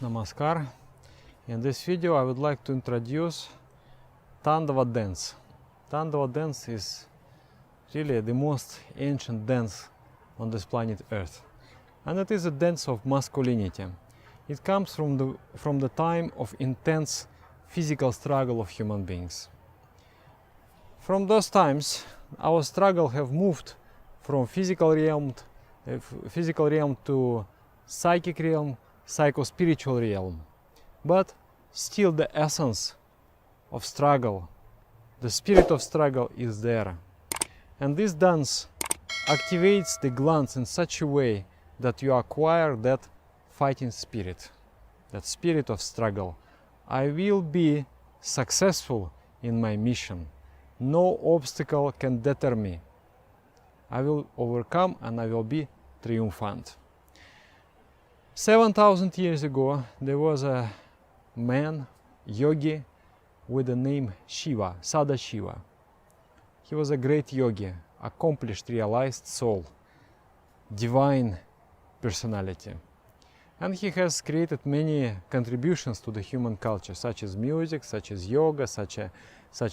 Namaskar. In this video I would like to introduce Tandava dance. Tandava dance is really the most ancient dance on this planet Earth. And it is a dance of masculinity. It comes from the time of intense physical struggle of human beings. From those times, our struggle have moved from physical realm to psychic realm, psycho-spiritual realm. But still the essence of struggle, the spirit of struggle is there. And this dance activates the glands in such a way that you acquire that fighting spirit, that spirit of struggle. I will be successful in my mission. No obstacle can deter me. I will overcome and I will be triumphant. 7,000 years ago, there was a man, yogi, with the name Shiva, Sadashiva. He was a great yogi, accomplished, realized soul, divine personality. And he has created many contributions to the human culture, such as music, such as yoga, such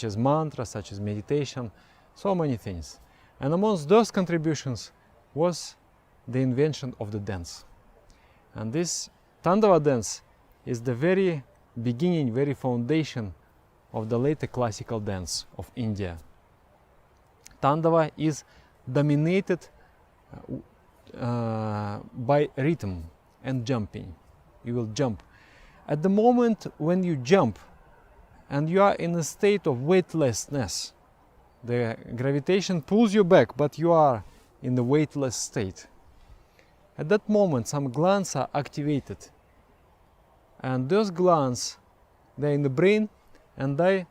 as mantra, such as meditation, so many things. And amongst those contributions was the invention of the dance. And this Tandava dance is the very beginning, very foundation of the later classical dance of India. Tandava is dominated by rhythm and jumping. You will jump. At the moment when you jump and you are in a state of weightlessness, the gravitation pulls you back, but you are in the weightless state. At that moment, some glands are activated, and those glands, they're in the brain, and they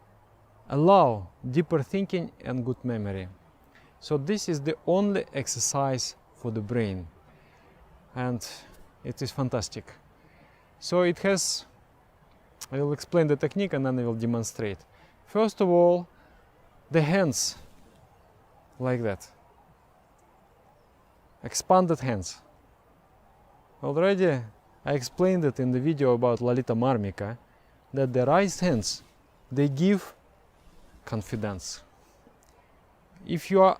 allow deeper thinking and good memory. So this is the only exercise for the brain, and it is fantastic. So it has, I will explain the technique and then I will demonstrate. First of all, the hands, like that, expanded hands. Already I explained it in the video about Lalita Marmika, that the raised hands, they give confidence. If you are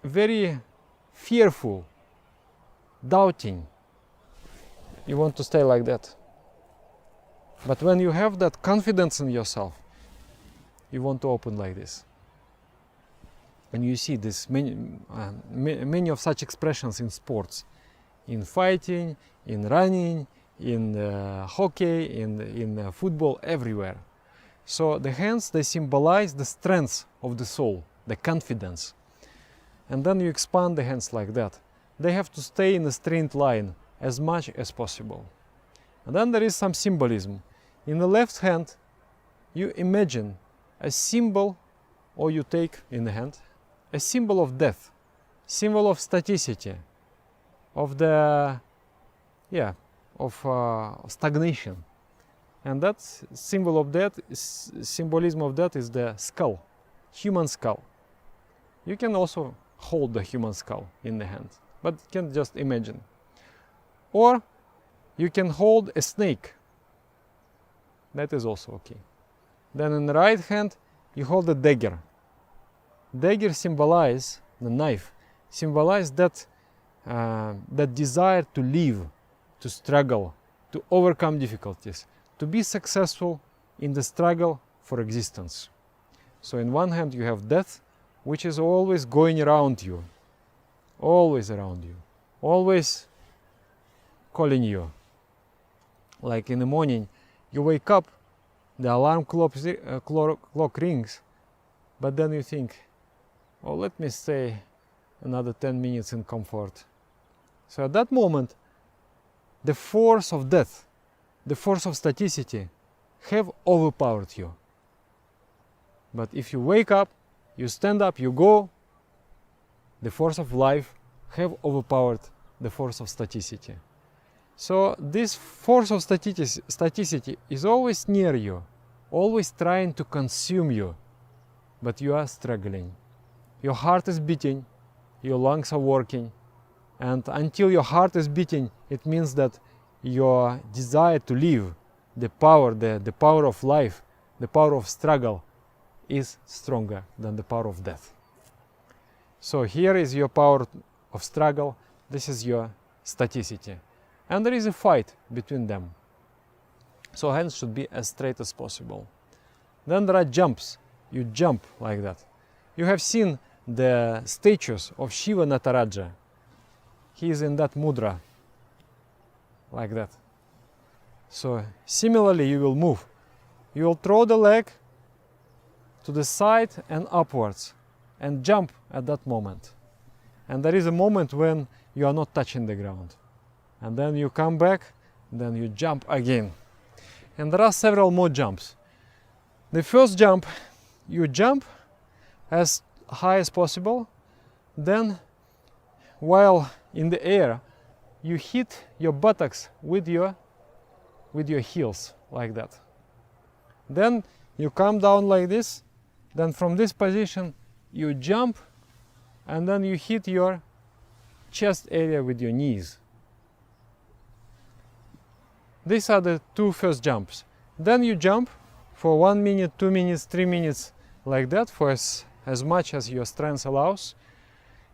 very fearful, doubting, you want to stay like that. But when you have that confidence in yourself, you want to open like this. And you see this many of such expressions in sports, in fighting, in running, in hockey, in football, everywhere. So the hands, they symbolize the strength of the soul, the confidence. And then you expand the hands like that. They have to stay in a straight line as much as possible. And then there is some symbolism. In the left hand, you imagine a symbol, or you take in the hand, a symbol of death, symbol of staticity, of the, stagnation. And that symbol of death, symbolism of that is the skull, human skull. You can also hold the human skull in the hand, but you can just imagine. Or you can hold a snake. That is also okay. Then in the right hand, you hold a dagger. Dagger symbolize, the knife, symbolize that desire to live, to struggle, to overcome difficulties, to be successful in the struggle for existence. So in one hand you have death, which is always going around you, always around you, always calling you. Like in the morning, you wake up, the alarm clock rings, but then you think, oh, let me stay another 10 minutes in comfort. So at that moment, the force of death, the force of staticity have overpowered you. But if you wake up, you stand up, you go, the force of life have overpowered the force of staticity. So this force of staticity is always near you, always trying to consume you, but you are struggling. Your heart is beating, your lungs are working, and until your heart is beating, it means that your desire to live, the power of life, the power of struggle is stronger than the power of death. So here is your power of struggle, this is your staticity. And there is a fight between them. So hands should be as straight as possible. Then there are jumps. You jump like that. You have seen the statues of Shiva Nataraja. He is in that mudra, like that. So similarly you will move. You will throw the leg to the side and upwards and jump at that moment. And there is a moment when you are not touching the ground. And then you come back, then you jump again. And there are several more jumps. The first jump, you jump as high as possible. Then, while in the air, you hit your buttocks with your heels, like that. Then you come down like this. Then from this position, you jump, and then you hit your chest area with your knees. These are the two first jumps. Then you jump for 1 minute, 2 minutes, 3 minutes, like that, for as much as your strength allows.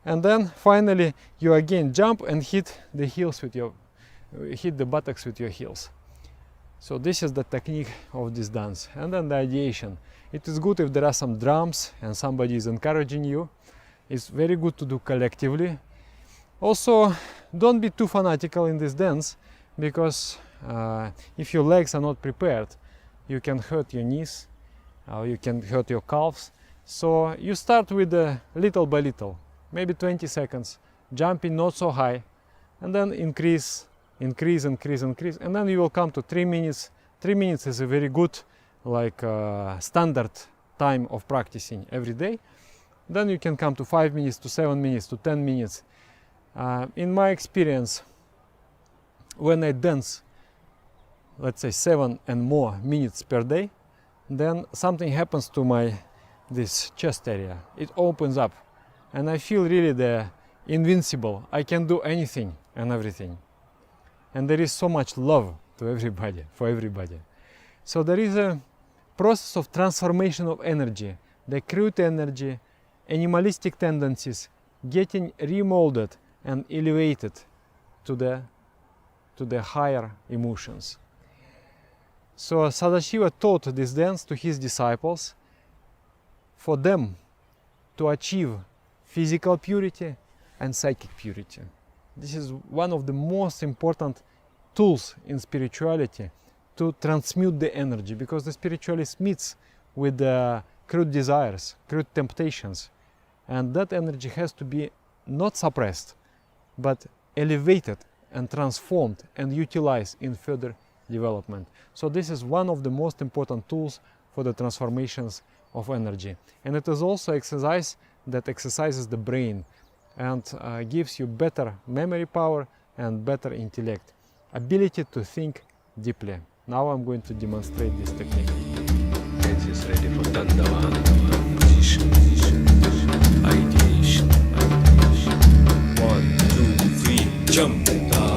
And then finally you again jump and hit the heels with hit the buttocks with your heels. So this is the technique of this dance. And then the ideation. It is good if there are some drums and somebody is encouraging you. It's very good to do collectively. Also, don't be too fanatical in this dance, because if your legs are not prepared, you can hurt your knees, or you can hurt your calves. So you start with little by little, maybe 20 seconds, jumping not so high, and then increase, and then you will come to 3 minutes. 3 minutes is a very good standard time of practicing every day. Then you can come to 5 minutes, to 7 minutes, to 10 minutes. In my experience, when I dance, let's say 7 and more minutes per day, then something happens to this chest area. It opens up, and I feel really invincible. I can do anything and everything. And there is so much love to everybody, for everybody. So there is a process of transformation of energy, the crude energy, animalistic tendencies getting remolded and elevated to the higher emotions. So Sadashiva taught this dance to his disciples for them to achieve physical purity and psychic purity. This is one of the most important tools in spirituality, to transmute the energy, because the spiritualist meets with the crude desires, crude temptations, and that energy has to be not suppressed, but elevated and transformed and utilized in further development. So this is one of the most important tools for the transformations of energy. And it is also exercise that exercises the brain and gives you better memory power and better intellect, ability to think deeply. Now I'm going to demonstrate this technique. Hands is ready for Dandavana. Position. Ideation. 1, 2, 3, jump.